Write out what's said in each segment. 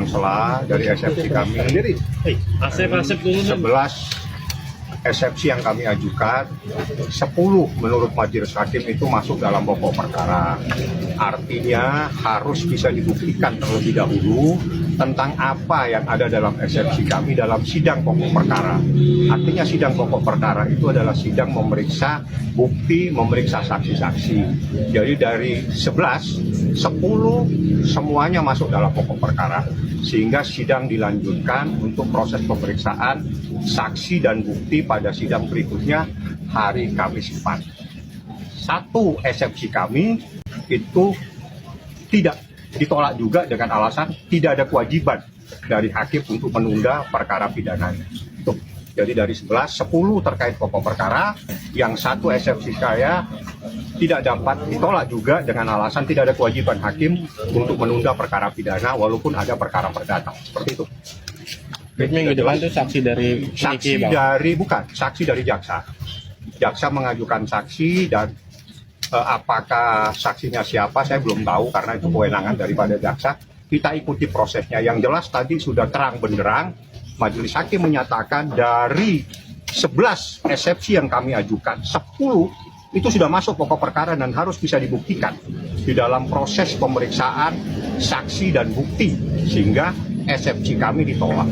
sela dari eksepsi kami. 11 eksepsi yang kami ajukan, 10 menurut majelis hakim itu masuk dalam pokok perkara. Artinya harus bisa dibuktikan terlebih dahulu tentang apa yang ada dalam eksepsi kami dalam sidang pokok perkara. Artinya sidang pokok perkara itu adalah sidang memeriksa bukti, memeriksa saksi-saksi. Jadi dari 11, 10 semuanya masuk dalam pokok perkara. Sehingga sidang dilanjutkan untuk proses pemeriksaan saksi dan bukti pada sidang berikutnya hari Kamis depan. Satu eksepsi kami itu tidak ditolak juga dengan alasan tidak ada kewajiban dari hakim untuk menunda perkara pidananya. Tuh. Jadi dari 11, 10 terkait pokok perkara, yang satu eksepsi saya tidak dapat ditolak juga dengan alasan tidak ada kewajiban hakim untuk menunda perkara pidana walaupun ada perkara perdata. Seperti itu. Minggu depan itu saksi dari saksi dari jaksa. Jaksa mengajukan saksi dan apakah saksinya siapa saya belum tahu karena itu kewenangan daripada jaksa. Kita ikuti prosesnya. Yang jelas tadi sudah terang benderang majelis hakim menyatakan dari 11 eksepsi yang kami ajukan, 10 itu sudah masuk pokok perkara dan harus bisa dibuktikan di dalam proses pemeriksaan saksi dan bukti sehingga eksepsi kami ditolak.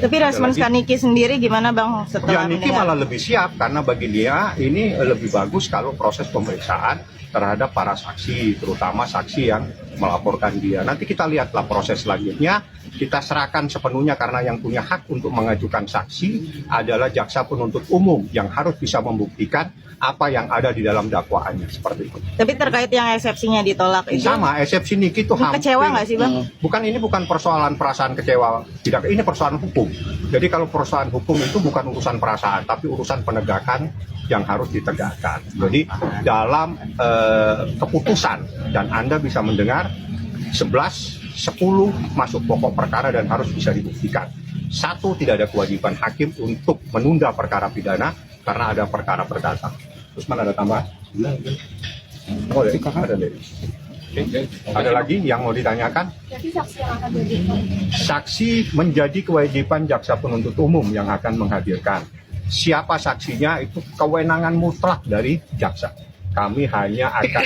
Tapi respon Niki sendiri gimana Bang setelah Niki malah lebih siap karena bagi dia ini lebih bagus kalau proses pemeriksaan terhadap para saksi, terutama saksi yang melaporkan dia. Nanti kita lihatlah proses selanjutnya. Kita serahkan sepenuhnya karena yang punya hak untuk mengajukan saksi adalah jaksa penuntut umum yang harus bisa membuktikan apa yang ada di dalam dakwaannya, seperti itu. Tapi terkait yang eksepsinya ditolak itu sama eksepsi Niki itu hampir kecewa nggak sih Bang? Bukan persoalan perasaan kecewa, tidak, ini persoalan hukum. Jadi kalau persoalan hukum itu bukan urusan perasaan tapi urusan penegakan yang harus ditegakkan. Jadi dalam keputusan dan Anda bisa mendengar 11, 10 masuk pokok perkara dan harus bisa dibuktikan. 1, tidak ada kewajiban hakim untuk menunda perkara pidana karena ada perkara perdata. Terus mana ada tambahan? Oh, ada deh. Ada lagi yang mau ditanyakan? Jadi saksi yang akan jadi saksi menjadi kewajiban jaksa penuntut umum yang akan menghadirkan. Siapa saksinya itu kewenangan mutlak dari jaksa. Kami hanya akan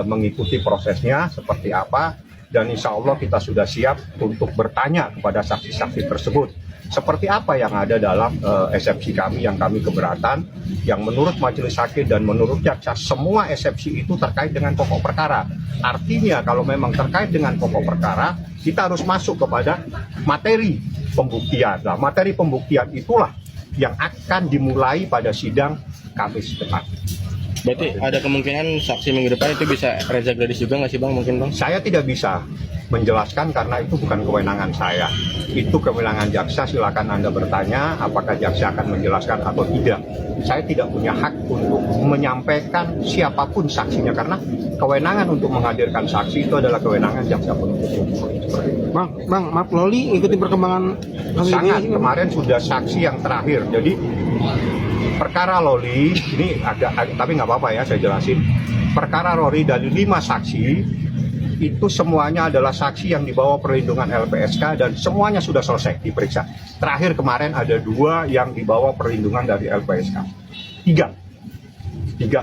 mengikuti prosesnya seperti apa dan insya Allah kita sudah siap untuk bertanya kepada saksi-saksi tersebut. Seperti apa yang ada dalam eksepsi kami yang kami keberatan, yang menurut majelis hakim dan menurut jaksa semua eksepsi itu terkait dengan pokok perkara. Artinya kalau memang terkait dengan pokok perkara, kita harus masuk kepada materi pembuktian. Nah, materi pembuktian itulah yang akan dimulai pada sidang Kamis depan. Berarti ada kemungkinan saksi minggu depan itu bisa Reza Gladys juga nggak sih Bang, mungkin Bang? Saya tidak bisa menjelaskan karena itu bukan kewenangan saya. Itu kewenangan jaksa, silakan Anda bertanya apakah jaksa akan menjelaskan atau tidak. Saya tidak punya hak untuk menyampaikan siapapun saksinya karena kewenangan untuk menghadirkan saksi itu adalah kewenangan jaksa penuntut umum. Bang, maaf Loli ikuti perkembangan kasus Sangat, ini. kemarin sudah saksi yang terakhir. Jadi perkara Loli ini agak tapi nggak apa-apa ya saya jelasin. Perkara Loli dari 5 saksi itu semuanya adalah saksi yang dibawa perlindungan LPSK dan semuanya sudah selesai diperiksa. Terakhir kemarin ada 2 yang dibawa perlindungan dari LPSK. 3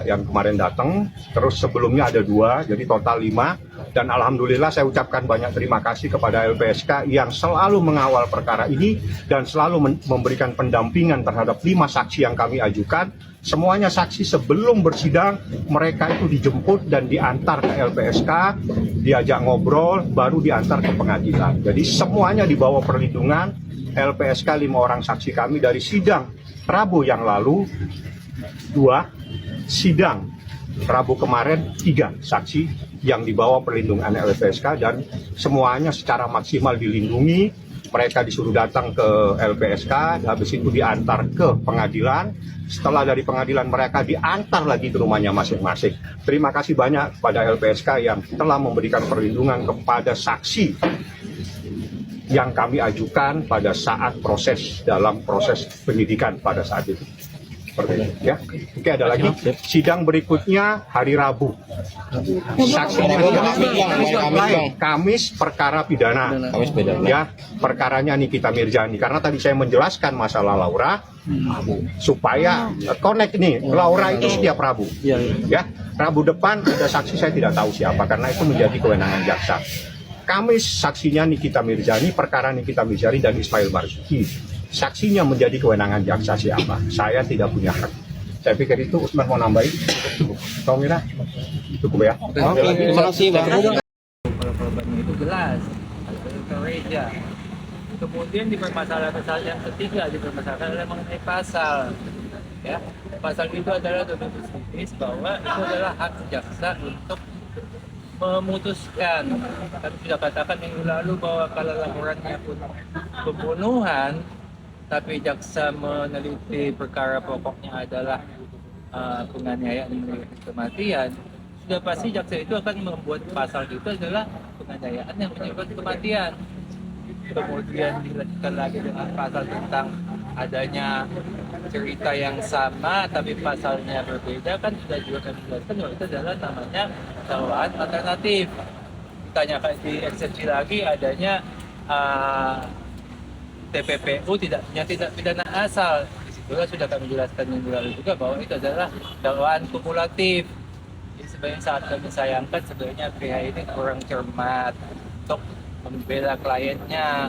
yang kemarin datang, terus sebelumnya ada 2, jadi total 5. Dan alhamdulillah saya ucapkan banyak terima kasih kepada LPSK yang selalu mengawal perkara ini dan selalu memberikan pendampingan terhadap 5 saksi yang kami ajukan. Semuanya saksi sebelum bersidang mereka itu dijemput dan diantar ke LPSK, diajak ngobrol, baru diantar ke pengadilan. Jadi semuanya dibawa perlindungan. LPSK 5 orang saksi kami dari sidang Rabu yang lalu 2, sidang Rabu kemarin 3 saksi yang dibawa perlindungan LPSK dan semuanya secara maksimal dilindungi. Mereka disuruh datang ke LPSK, habis itu diantar ke pengadilan. Setelah dari pengadilan mereka diantar lagi ke rumahnya masing-masing. Terima kasih banyak kepada LPSK yang telah memberikan perlindungan kepada saksi yang kami ajukan pada saat dalam proses penyidikan pada saat itu. Seperti itu ya. Oke, ada lagi sidang berikutnya hari Rabu. Saksinya Kamis perkara pidana. Kamis beda. Ya, perkaranya Nikita Mirzani. Karena tadi saya menjelaskan masalah Laura supaya connect nih. Laura itu setiap Rabu. Ya, Rabu depan ada saksi saya tidak tahu siapa karena itu menjadi kewenangan jaksa. Kamis saksinya Nikita Mirzani, perkara Nikita Mirzani dan Ismail Marzuki. Saksinya menjadi kewenangan jaksa siapa? Saya tidak punya hak. Saya pikir itu Usman mau nambahin. Kau Mira? Cukup ya? Oke, terima kasih Bang. Korbannya itu jelas gereja. Kemudian di permasalahan yang ketiga dipermasalahkan adalah mengenai pasal. Ya, pasal itu adalah tulis bahwa itu adalah hak jaksa untuk memutuskan. Kami sudah katakan minggu lalu bahwa kalau laporannya pun pembunuhan, tapi jaksa meneliti perkara pokoknya adalah penganiayaan dan menyebabkan kematian, sudah pasti jaksa itu akan membuat pasal itu adalah penganiayaan yang menyebabkan kematian. Kemudian dilanjutkan lagi dengan pasal tentang adanya cerita yang sama tapi pasalnya berbeda, kan sudah juga kami jelaskan bahwa itu adalah namanya dakwaan alternatif. Ditanyakan di eksepsi lagi adanya TPPU tidak pidana asal. Disitulah sudah kami jelaskan minggu lalu juga bahwa itu adalah dakwaan kumulatif. Jadi sebenarnya saat kami sayangkan sebenarnya pihak ini kurang cermat untuk membela kliennya.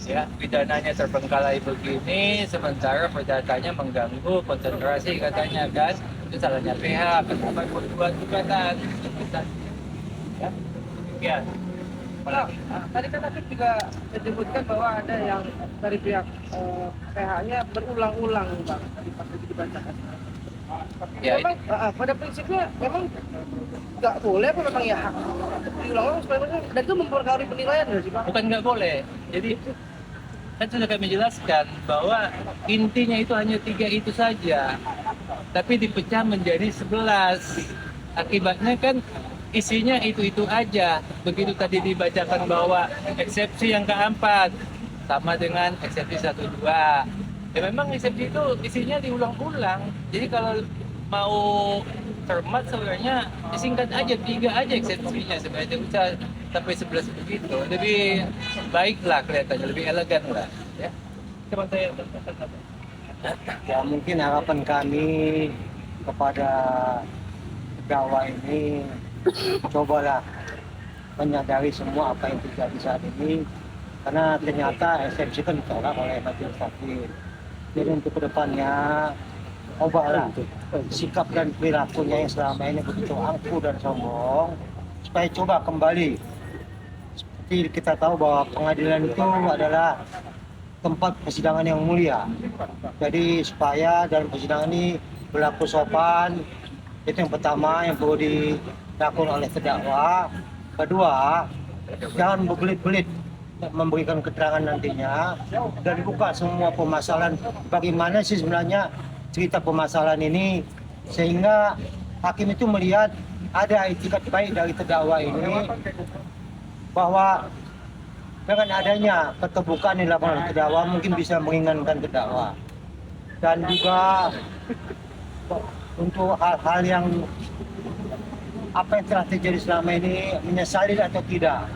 Ya, pidananya terbengkalai begini, sementara perdatanya mengganggu konsentrasi katanya kan. Itu salahnya pihak, kenapa buat gugatan. Ya, demikian. Tadi kan Afif juga menyebutkan bahwa ada yang dari pihak PH-nya berulang-ulang, Bang, tadi pas dibacakan. Ya, memang pada prinsipnya memang nggak boleh apa memang ya hak diulang-ulang sebenarnya, dan itu mempengaruhi penilaian nggak sih, Bang? bukan nggak boleh. Jadi kan sudah kami jelaskan bahwa intinya itu hanya 3 itu saja, tapi dipecah menjadi 11. Akibatnya kan isinya itu aja. Begitu tadi dibacakan bahwa eksepsi yang keempat sama dengan eksepsi 1-2. Ya memang eksepsi itu isinya diulang-ulang. Jadi kalau mau cermat sebenarnya disingkat aja, 3 aja eksepsinya, sebenarnya usah sampai 11 begitu. Lebih baik lah kelihatannya, lebih elegan lah. Ya. Coba saya Ya mungkin harapan kami kepada terdakwa ini, cobalah menyadari semua apa yang terjadi saat ini, karena ternyata eksepsi kan ditolak oleh majelis hakim. Jadi untuk kedepannya, ubahlah sikap dan perilakunya yang selama ini begitu angkuh dan sombong, supaya coba kembali. Seperti kita tahu bahwa pengadilan itu adalah tempat persidangan yang mulia. Jadi supaya dalam persidangan ini berlaku sopan, itu yang pertama yang perlu dilakukan oleh terdakwa. Kedua, jangan berbelit-belit memberikan keterangan nantinya, dan buka semua permasalahan bagaimana sih sebenarnya cerita permasalahan ini, sehingga hakim itu melihat ada etikat baik dari terdakwa ini, bahwa dengan adanya keterbukaan yang dilakukan oleh terdakwa mungkin bisa meringankan terdakwa. Dan juga untuk hal-hal yang apa yang telah terjadi selama ini, menyesali atau tidak,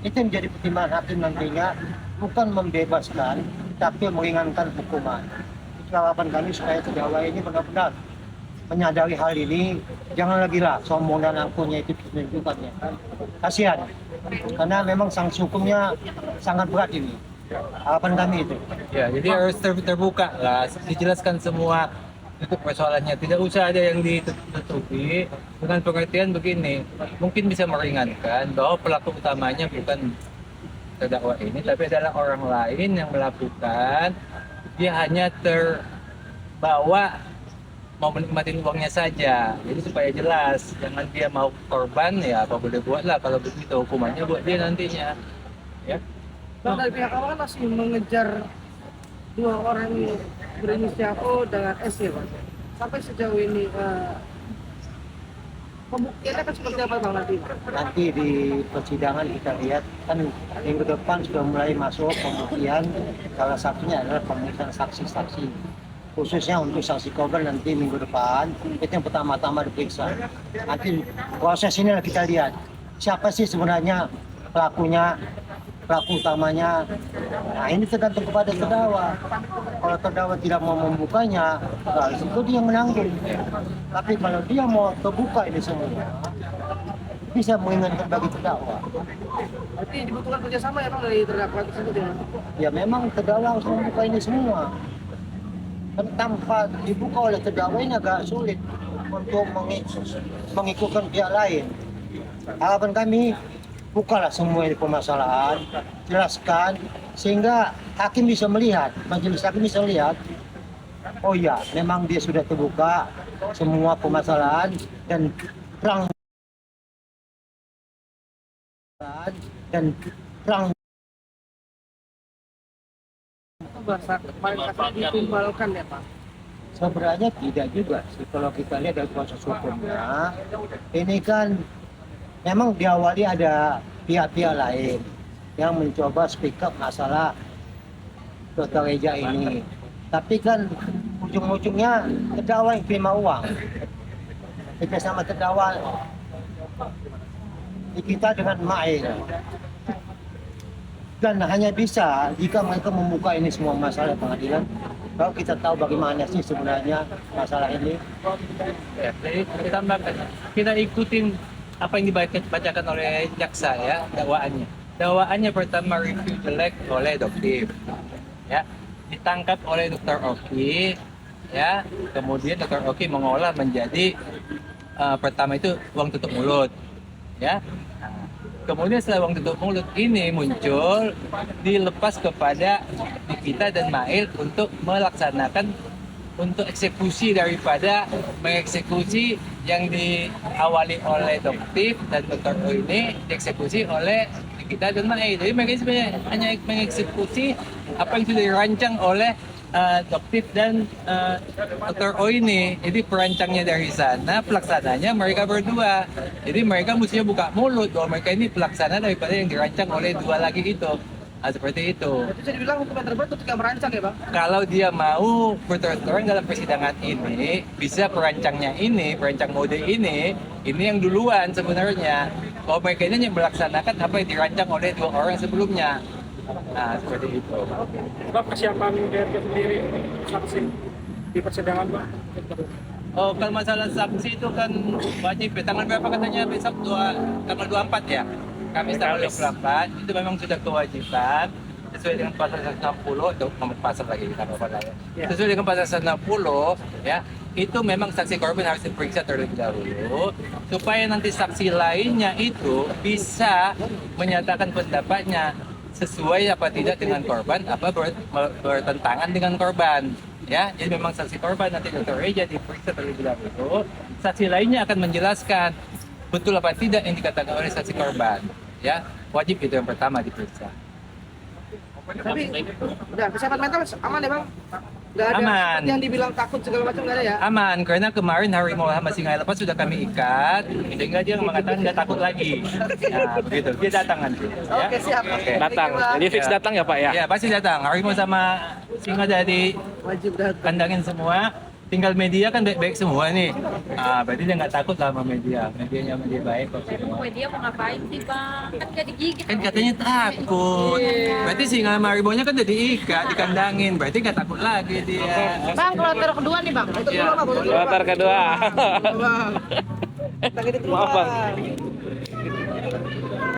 itu menjadi pertimbangan hakim nantinya, bukan membebaskan tapi meringankan hukuman. Itu harapan kami supaya terdakwa ini benar-benar menyadari hal ini, jangan lagi lah sombong dan angkuhnya itu ditunjukkannya. Kasihan, karena memang sanksi hukumnya sangat berat ini. Harapan kami itu. Ya, jadi harus terbuka lah, dijelaskan semua itu persoalannya. Tidak usah ada yang ditutupi dengan pengertian begini. Mungkin bisa meringankan bahwa pelaku utamanya bukan terdakwa ini, tapi adalah orang lain yang melakukan. Dia hanya terbawa mau menikmati uangnya saja. Jadi supaya jelas, jangan dia mau korban, ya apa boleh buat lah. Kalau begitu hukumannya buat dia nantinya. Ya. Bang, dari pihak awal masih mengejar 2 orang berinisial O dengan S ya, Bang. Sampai sejauh ini pembuktiannya kan seperti apa, Bang, nanti? Nanti di persidangan kita lihat, kan minggu depan sudah mulai masuk pembuktian. Salah satunya adalah pemeriksaan saksi-saksi. khususnya untuk saksi korban nanti minggu depan itu yang pertama-tama diperiksa. Nanti proses ini kita lihat siapa sih sebenarnya pelakunya, pelaku utamanya. Nah ini tergantung kepada terdakwa. Kalau terdakwa tidak mau membukanya, nah, itu dia menanggung. Tapi kalau dia mau terbuka ini semua, bisa mengingatkan bagi terdakwa. Berarti dibutuhkan kerjasama ya Bang dari terdakwa tersebut ya? Ya memang terdakwa harus membuka ini semua. Kan tanpa dibuka oleh terdakwa ini agak sulit untuk mengikutkan pihak lain. Harapan kami, bukalah semua ini permasalahan, jelaskan, sehingga hakim bisa melihat, majelis hakim bisa melihat, oh ya memang dia sudah terbuka semua permasalahan dan terang Bahasa paling kasar ditumbalkan ya Pak? sebenarnya tidak juga sih kalau kita lihat dari proses hukumnya. Ini kan memang diawali ada pihak-pihak lain yang mencoba speak up masalah Dr. Reja ini. Tapi kan ujung-ujungnya terdakwa yang terima uang. Kita sama terdakwa kita dengan Mail. Dan hanya bisa jika mereka membuka ini semua masalah pengadilan, kalau kita tahu bagaimana sih sebenarnya masalah ini. Ya, jadi ditambahkan, kita ikutin apa yang dibacakan oleh jaksa ya, dakwaannya. Dakwaannya pertama review jelek oleh Doktif, ya, ditangkap oleh Dr. Oki, ya, kemudian Dr. Oki mengolah menjadi pertama itu uang tutup mulut, ya. Kemudian setelah uang tutup mulut ini muncul, dilepas kepada Nikita dan Mail untuk melaksanakan untuk eksekusi daripada mengeksekusi yang diawali oleh Doktif dan Dr. O ini dieksekusi oleh Nikita dan Mail. Jadi mereka sebenarnya hanya mengeksekusi apa yang sudah dirancang oleh Doktif dan Dr. O ini. Jadi perancangnya dari sana, pelaksananya mereka berdua. Jadi mereka mestinya buka mulut bahwa mereka ini pelaksana daripada yang dirancang oleh dua lagi itu. Nah, seperti itu. Berarti bisa dibilang hukuman terberat ketika merancang ya Bang? Kalau dia mau berterus-terang dalam persidangan ini, bisa perancangnya ini, perancang mode ini yang duluan sebenarnya. Kalau mereka ini yang melaksanakan apa yang dirancang oleh dua orang sebelumnya. Nah, seperti itu. Bang, persiapan DRP sendiri saksi di persidangan Bang? Oh, kalau masalah saksi itu kan wajib ya. Tanggal berapa katanya besok? Tanggal 24 ya? Kamis tanggal 24, itu memang sudah kewajiban sesuai dengan pasal 160, itu nomor pasal lagi kita ya. Sesuai dengan pasal 160 ya, itu memang saksi korban harus diperiksa terlebih dahulu supaya nanti saksi lainnya itu bisa menyatakan pendapatnya sesuai apa tidak dengan korban, apa bertentangan dengan korban. Ya, jadi memang saksi korban nanti Dr. Reja diperiksa terlebih dahulu. Saksi lainnya akan menjelaskan betul apa tidak yang dikatakan oleh saksi korban. Ya, wajib itu yang pertama diperiksa. Tapi udah kesehatan mental aman ya Bang? Nggak ada Aman. yang dibilang takut segala macam nggak ada ya? Aman, karena kemarin Harimau Muhammad Singai lepas sudah kami ikat, sehingga dia mengatakan nggak takut lagi. Nah, begitu. Dia datang nanti. Ya? Oke siap. Oke. Datang. Jadi fix datang ya Pak ya? Ya, pasti datang. Harimau sama singa dari Wajib datang. kandangin semua. Tinggal media kan baik-baik semua nih. Ah, berarti dia nggak takut lah sama media. Medianya media baik kok semua. Dia mau ngapain sih Bang? Kan gak digigit. Kan katanya takut. Berarti singa sama harimaunya kan udah diikat, dikandangin. Berarti nggak takut lagi dia. Bang, kloter kedua nih Bang. Itu Ya. dulu Bang. Kloter kedua. Bang. Kita gini dulu Maaf, Bang. Bang.